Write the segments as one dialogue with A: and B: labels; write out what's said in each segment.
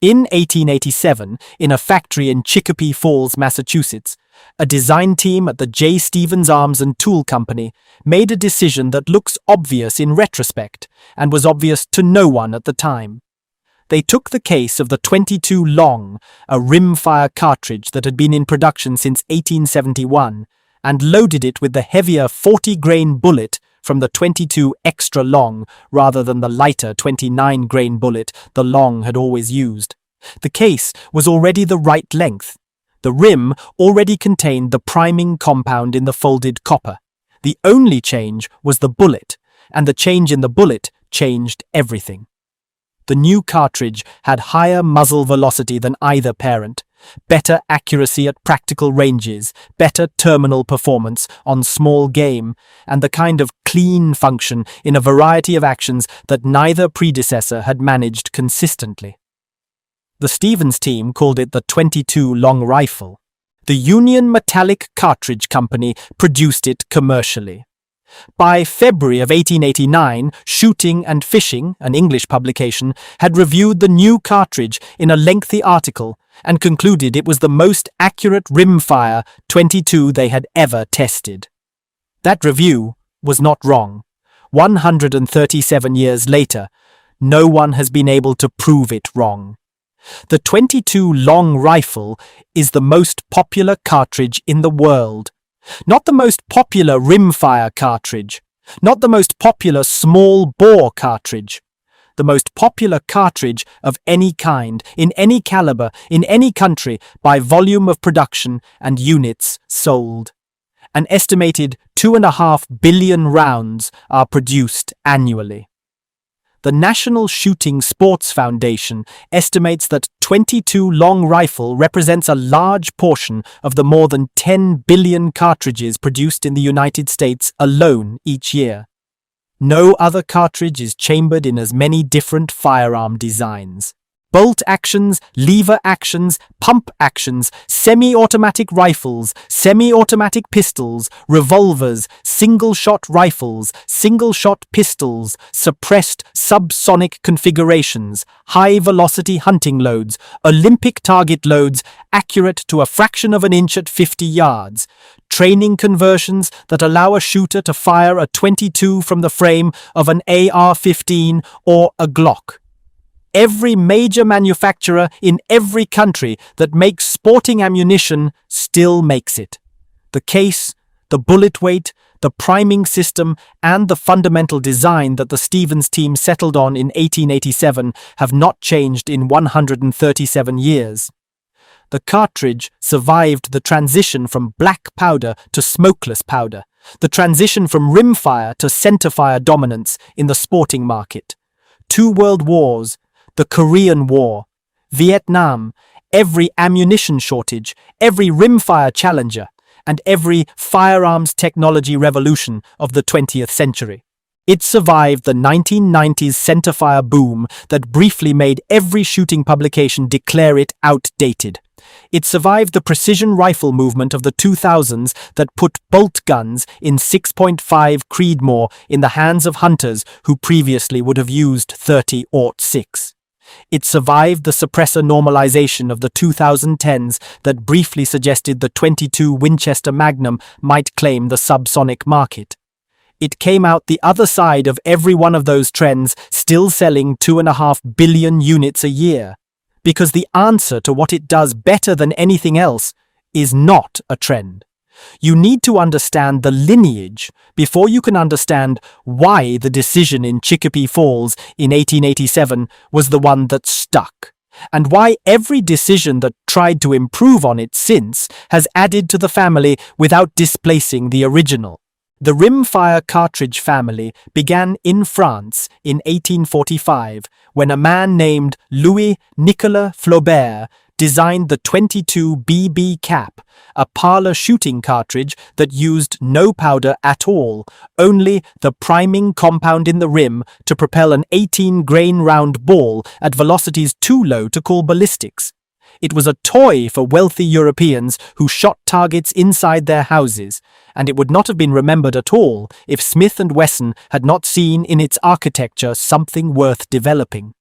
A: In 1887, in a factory in Chicopee Falls, Massachusetts, a design team at the J. Stevens Arms and Tool Company made a decision that looks obvious in retrospect and was obvious to no one at the time. They took the case of the .22 Long, a rimfire cartridge that had been in production since 1871, and loaded it with the heavier 40-grain bullet from the .22 Extra Long rather than the lighter 29-grain bullet the Long had always used. The case was already the right length. The rim already contained the priming compound in the folded copper. The only change was the bullet, and the change in the bullet changed everything. The new cartridge had higher muzzle velocity than either parent, better accuracy at practical ranges, better terminal performance on small game, and the kind of clean function in a variety of actions that neither predecessor had managed consistently. The Stevens team called it the .22 Long Rifle. The Union Metallic Cartridge Company produced it commercially. By February of 1889, Shooting and Fishing, an English publication, had reviewed the new cartridge in a lengthy article and concluded it was the most accurate rimfire .22 they had ever tested. That review was not wrong. 137 years later, no one has been able to prove it wrong. The .22 Long Rifle is the most popular cartridge in the world. Not the most popular rimfire cartridge, not the most popular small-bore cartridge. The most popular cartridge of any kind, in any caliber, in any country, by volume of production and units sold. An estimated 2.5 billion rounds are produced annually. The National Shooting Sports Foundation estimates that .22 Long Rifle represents a large portion of the more than 10 billion cartridges produced in the United States alone each year. No other cartridge is chambered in as many different firearm designs. Bolt actions, lever actions, pump actions, semi-automatic rifles, semi-automatic pistols, revolvers, single-shot rifles, single-shot pistols, suppressed subsonic configurations, high-velocity hunting loads, Olympic target loads, accurate to a fraction of an inch at 50 yards, training conversions that allow a shooter to fire a .22 from the frame of an AR-15 or a Glock. Every major manufacturer in every country that makes sporting ammunition still makes it. The case, the bullet weight, the priming system, and the fundamental design that the Stevens team settled on in 1887 have not changed in 137 years. The cartridge survived the transition from black powder to smokeless powder, the transition from rimfire to centerfire dominance in the sporting market. 2 world wars, the Korean War, Vietnam, every ammunition shortage, every rimfire challenger, and every firearms technology revolution of the 20th century. It survived the 1990s centerfire boom that briefly made every shooting publication declare it outdated. It survived the precision rifle movement of the 2000s that put bolt guns in 6.5 Creedmoor in the hands of hunters who previously would have used .30-06. It survived the suppressor normalization of the 2010s that briefly suggested the .22 Winchester Magnum might claim the subsonic market. It came out the other side of every one of those trends, still selling 2.5 billion units a year. Because the answer to what it does better than anything else is not a trend. You need to understand the lineage before you can understand why the decision in Chicopee Falls in 1887 was the one that stuck, and why every decision that tried to improve on it since has added to the family without displacing the original. The rimfire cartridge family began in France in 1845 when a man named Louis Nicolas Flaubert designed the .22 BB Cap, a parlor shooting cartridge that used no powder at all, only the priming compound in the rim to propel an 18-grain round ball at velocities too low to call ballistics. It was a toy for wealthy Europeans who shot targets inside their houses, and it would not have been remembered at all if Smith & Wesson had not seen in its architecture something worth developing.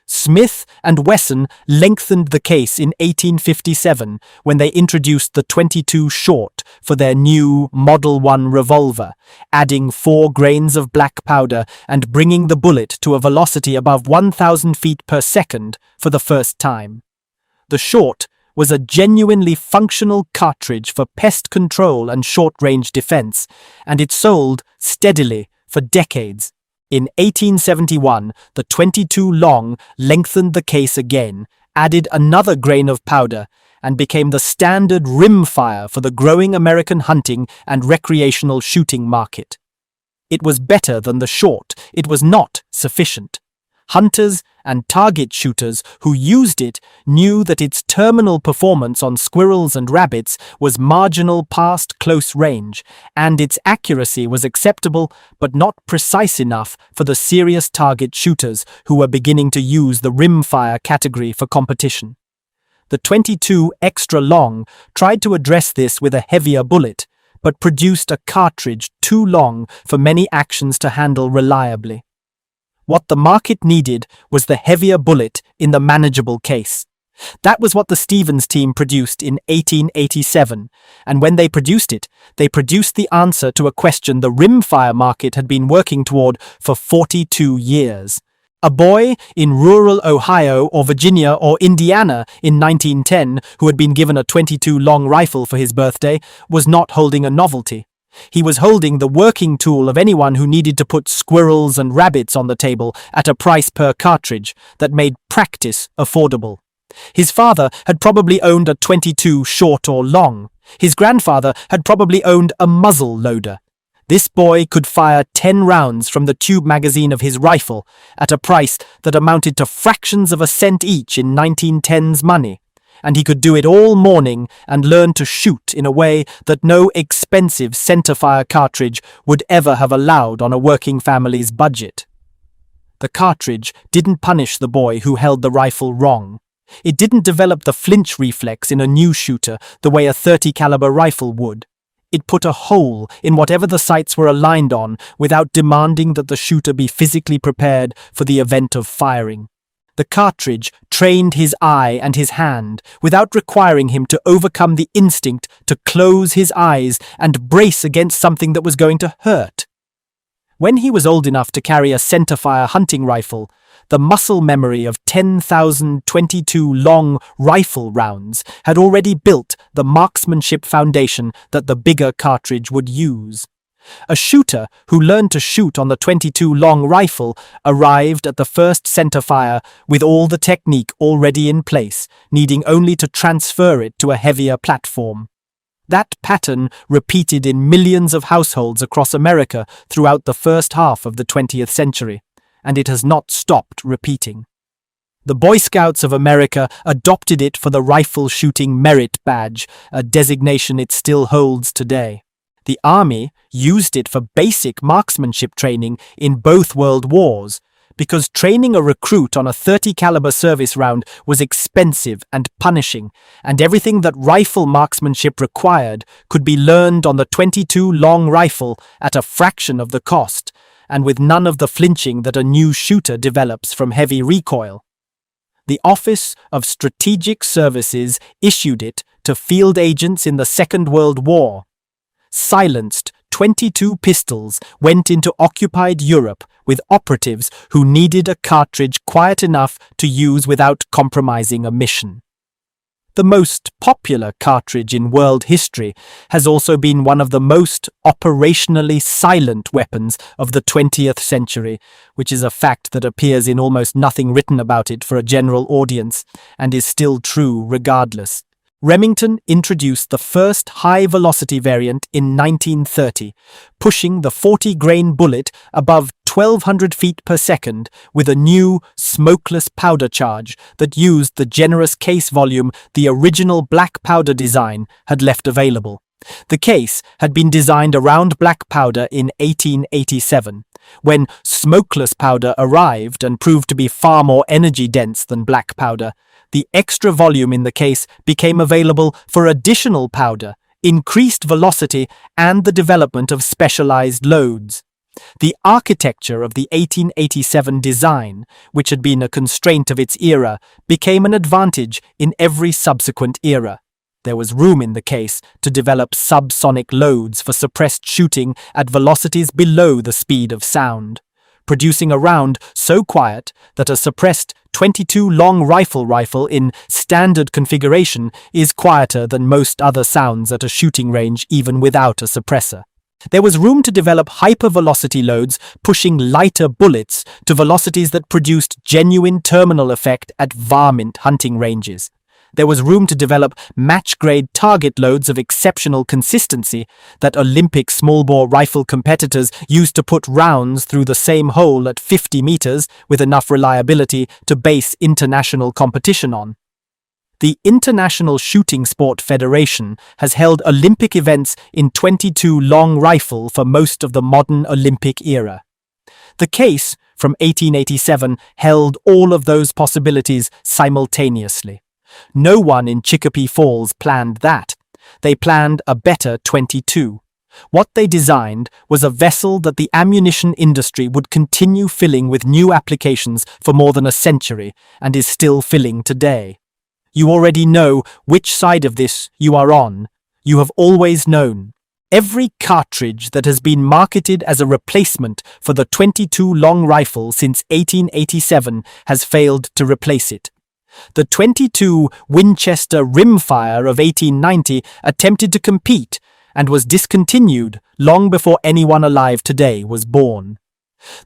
A: Smith and Wesson lengthened the case in 1857 when they introduced the .22 short for their new Model 1 revolver, adding 4 grains of black powder and bringing the bullet to a velocity above 1,000 feet per second for the first time. The short was a genuinely functional cartridge for pest control and short-range defense, and it sold steadily for decades. In 1871, the .22 long lengthened the case again, added another grain of powder, and became the standard rimfire for the growing American hunting and recreational shooting market. It was better than the short. It was not sufficient. Hunters and target shooters who used it knew that its terminal performance on squirrels and rabbits was marginal past close range, and its accuracy was acceptable but not precise enough for the serious target shooters who were beginning to use the rimfire category for competition. The .22 extra long tried to address this with a heavier bullet, but produced a cartridge too long for many actions to handle reliably. What the market needed was the heavier bullet in the manageable case. That was what the Stevens team produced in 1887, and when they produced it, they produced the answer to a question the rimfire market had been working toward for 42 years. A boy in rural Ohio or Virginia or Indiana in 1910 who had been given a .22 long rifle for his birthday was not holding a novelty. He was holding the working tool of anyone who needed to put squirrels and rabbits on the table at a price per cartridge that made practice affordable. His father had probably owned a .22 short or long. His grandfather had probably owned a muzzle loader. This boy could fire 10 rounds from the tube magazine of his rifle at a price that amounted to fractions of a cent each in 1910's money. And he could do it all morning and learn to shoot in a way that no expensive centerfire cartridge would ever have allowed on a working family's budget. The cartridge didn't punish the boy who held the rifle wrong. It didn't develop the flinch reflex in a new shooter the way a .30 caliber rifle would. It put a hole in whatever the sights were aligned on without demanding that the shooter be physically prepared for the event of firing. The cartridge trained his eye and his hand without requiring him to overcome the instinct to close his eyes and brace against something that was going to hurt. When he was old enough to carry a centerfire hunting rifle, the muscle memory of 10,000 .22 long rifle rounds had already built the marksmanship foundation that the bigger cartridge would use. A shooter who learned to shoot on the .22 long rifle arrived at the first centerfire with all the technique already in place, needing only to transfer it to a heavier platform. That pattern repeated in millions of households across America throughout the first half of the 20th century, and it has not stopped repeating. The Boy Scouts of America adopted it for the Rifle Shooting Merit Badge, a designation it still holds today. The Army used it for basic marksmanship training in both world wars, because training a recruit on a .30 caliber service round was expensive and punishing, and everything that rifle marksmanship required could be learned on the .22 long rifle at a fraction of the cost, and with none of the flinching that a new shooter develops from heavy recoil. The Office of Strategic Services issued it to field agents in the Second World War. Silenced .22 pistols went into occupied Europe with operatives who needed a cartridge quiet enough to use without compromising a mission. The most popular cartridge in world history has also been one of the most operationally silent weapons of the 20th century, which is a fact that appears in almost nothing written about it for a general audience, and is still true regardless. Remington introduced the first high-velocity variant in 1930, pushing the 40-grain bullet above 1,200 feet per second with a new, smokeless powder charge that used the generous case volume the original black powder design had left available. The case had been designed around black powder in 1887, when smokeless powder arrived and proved to be far more energy-dense than black powder. The extra volume in the case became available for additional powder, increased velocity, and the development of specialized loads. The architecture of the 1887 design, which had been a constraint of its era, became an advantage in every subsequent era. There was room in the case to develop subsonic loads for suppressed shooting at velocities below the speed of sound, producing a round so quiet that a suppressed .22 long rifle in standard configuration is quieter than most other sounds at a shooting range even without a suppressor. There was room to develop hypervelocity loads pushing lighter bullets to velocities that produced genuine terminal effect at varmint hunting ranges. There was room to develop match-grade target loads of exceptional consistency that Olympic small-bore rifle competitors used to put rounds through the same hole at 50 meters with enough reliability to base international competition on. The International Shooting Sport Federation has held Olympic events in .22 long rifle for most of the modern Olympic era. The case from 1887 held all of those possibilities simultaneously. No one in Chicopee Falls planned that. They planned a better .22. What they designed was a vessel that the ammunition industry would continue filling with new applications for more than a century and is still filling today. You already know which side of this you are on. You have always known. Every cartridge that has been marketed as a replacement for the .22 long rifle since 1887 has failed to replace it. The .22 Winchester rimfire of 1890 attempted to compete and was discontinued long before anyone alive today was born.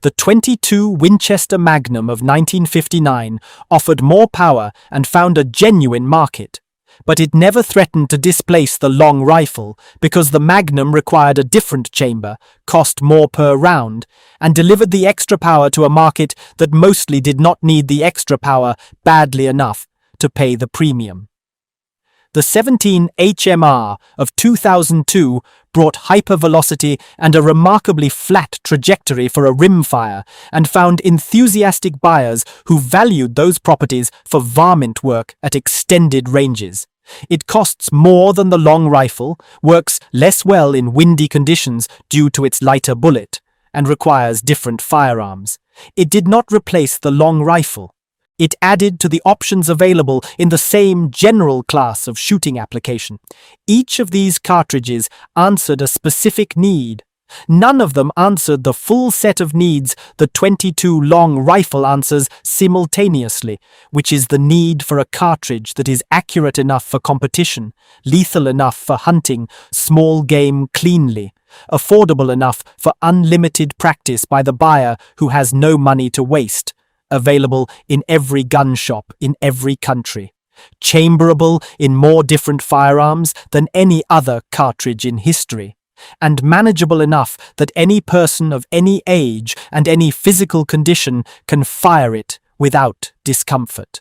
A: The .22 Winchester Magnum of 1959 offered more power and found a genuine market, but it never threatened to displace the long rifle because the Magnum required a different chamber, cost more per round, and delivered the extra power to a market that mostly did not need the extra power badly enough to pay the premium. The 17 HMR of 2002 brought hypervelocity and a remarkably flat trajectory for a rimfire and found enthusiastic buyers who valued those properties for varmint work at extended ranges. It costs more than the long rifle, works less well in windy conditions due to its lighter bullet, and requires different firearms. It did not replace the long rifle. It added to the options available in the same general class of shooting application. Each of these cartridges answered a specific need. None of them answered the full set of needs the .22 long rifle answers simultaneously, which is the need for a cartridge that is accurate enough for competition, lethal enough for hunting small game cleanly, affordable enough for unlimited practice by the buyer who has no money to waste, available in every gun shop in every country, chamberable in more different firearms than any other cartridge in history, and manageable enough that any person of any age and any physical condition can fire it without discomfort.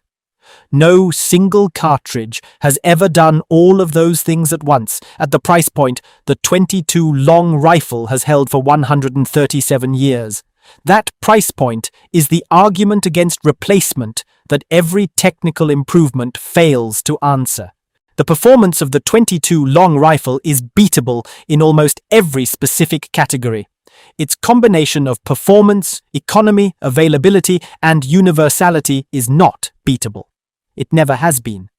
A: No single cartridge has ever done all of those things at once at the price point the .22 long rifle has held for 137 years. That price point is the argument against replacement that every technical improvement fails to answer. The performance of the .22 long rifle is beatable in almost every specific category. Its combination of performance, economy, availability, and universality is not beatable. It never has been.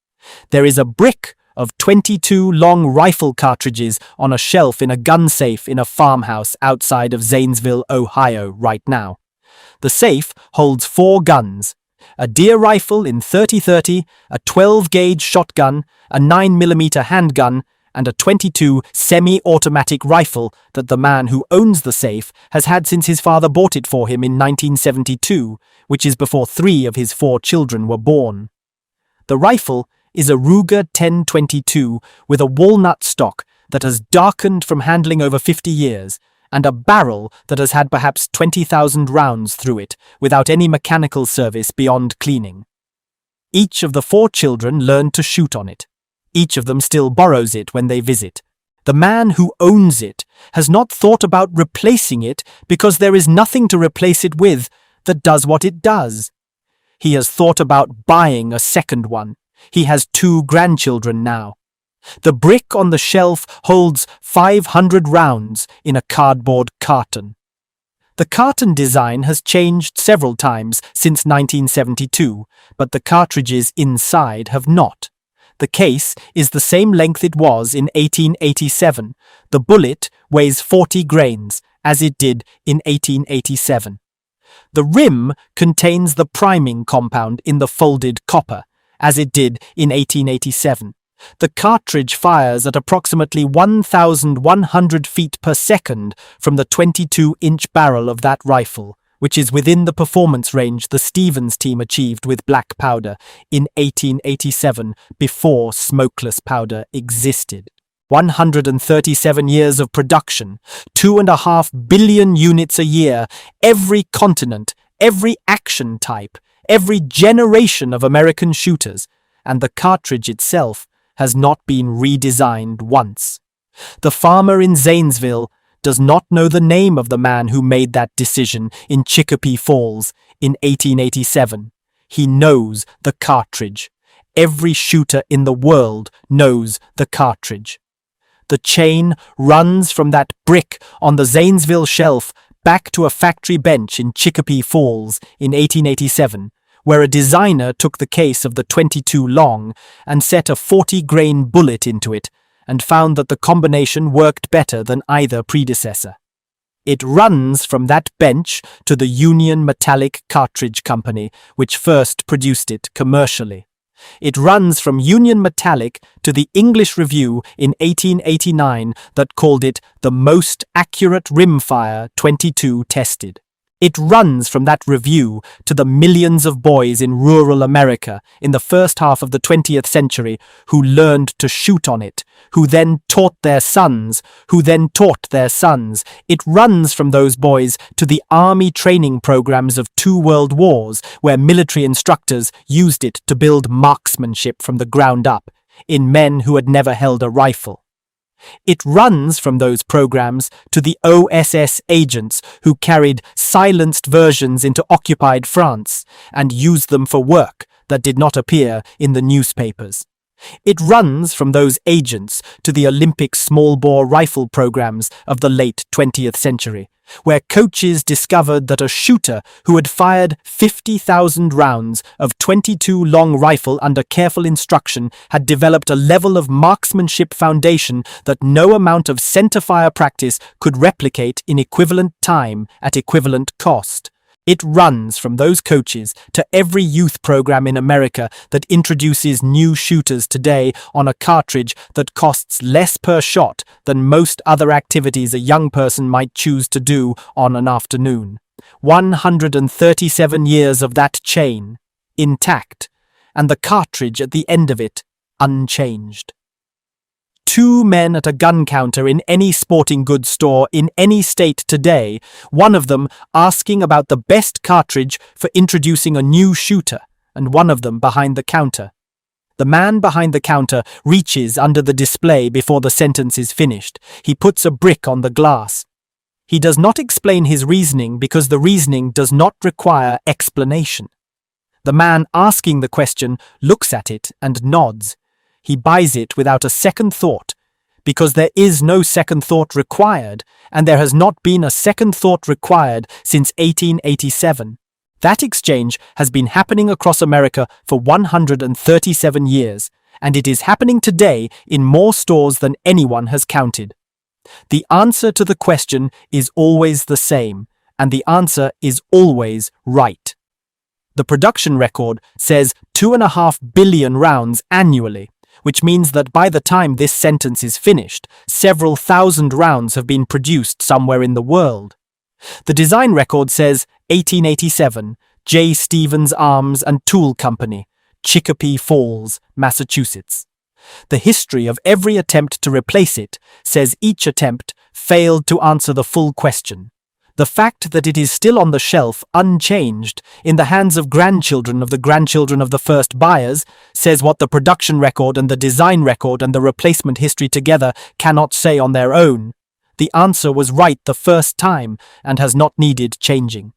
A: There is a brick of .22 long rifle cartridges on a shelf in a gun safe in a farmhouse outside of Zanesville, Ohio right now. The safe holds 4 guns: a deer rifle in .30-30, a 12-gauge shotgun, a 9mm handgun, and a .22 semi-automatic rifle that the man who owns the safe has had since his father bought it for him in 1972, which is before 3 of his 4 children were born. The rifle is a Ruger 10-22 with a walnut stock that has darkened from handling over 50 years, and a barrel that has had perhaps 20,000 rounds through it without any mechanical service beyond cleaning. Each of the 4 children learned to shoot on it. Each of them still borrows it when they visit. The man who owns it has not thought about replacing it because there is nothing to replace it with that does what it does. He has thought about buying a second one. He has 2 grandchildren now. The brick on the shelf holds 500 rounds in a cardboard carton. The carton design has changed several times since 1972, but the cartridges inside have not. The case is the same length it was in 1887. The bullet weighs 40 grains, as it did in 1887. The rim contains the priming compound in the folded copper, as it did in 1887. The cartridge fires at approximately 1,100 feet per second from the 22-inch barrel of that rifle, which is within the performance range the Stevens team achieved with black powder in 1887 before smokeless powder existed. 137 years of production, 2.5 billion units a year, every continent, every action type, every generation of American shooters, and the cartridge itself has not been redesigned once. The farmer in Zanesville does not know the name of the man who made that decision in Chicopee Falls in 1887. He knows the cartridge. Every shooter in the world knows the cartridge. The chain runs from that brick on the Zanesville shelf back to a factory bench in Chicopee Falls in 1887, where a designer took the case of the 22 long and set a 40-grain bullet into it and found that the combination worked better than either predecessor. It runs from that bench to the Union Metallic Cartridge Company, which first produced it commercially. It runs from Union Metallic to the English Review in 1889 that called it the most accurate rimfire 22 tested. It runs from that review to the millions of boys in rural America in the first half of the 20th century who learned to shoot on it, who then taught their sons, who then taught their sons. It runs from those boys to the army training programs of 2 world wars, where military instructors used it to build marksmanship from the ground up in men who had never held a rifle. It runs from those programs to the OSS agents who carried silenced versions into occupied France and used them for work that did not appear in the newspapers. It runs from those agents to the Olympic small-bore rifle programs of the late 20th century, where coaches discovered that a shooter who had fired 50,000 rounds of 22 long rifle under careful instruction had developed a level of marksmanship foundation that no amount of centerfire practice could replicate in equivalent time at equivalent cost. It runs from those coaches to every youth program in America that introduces new shooters today on a cartridge that costs less per shot than most other activities a young person might choose to do on an afternoon. 137 years of that chain, intact, and the cartridge at the end of it, unchanged. 2 men at a gun counter in any sporting goods store in any state today, one of them asking about the best cartridge for introducing a new shooter, and one of them behind the counter. The man behind the counter reaches under the display before the sentence is finished. He puts a brick on the glass. He does not explain his reasoning because the reasoning does not require explanation. The man asking the question looks at it and nods. He buys it without a second thought, because there is no second thought required, and there has not been a second thought required since 1887. That exchange has been happening across America for 137 years, and it is happening today in more stores than anyone has counted. The answer to the question is always the same, and the answer is always right. The production record says 2.5 billion rounds annually, which means that by the time this sentence is finished, several thousand rounds have been produced somewhere in the world. The design record says 1887, J. Stevens Arms and Tool Company, Chicopee Falls, Massachusetts. The history of every attempt to replace it says each attempt failed to answer the full question. The fact that it is still on the shelf, unchanged, in the hands of grandchildren of the first buyers, says what the production record and the design record and the replacement history together cannot say on their own. The answer was right the first time and has not needed changing.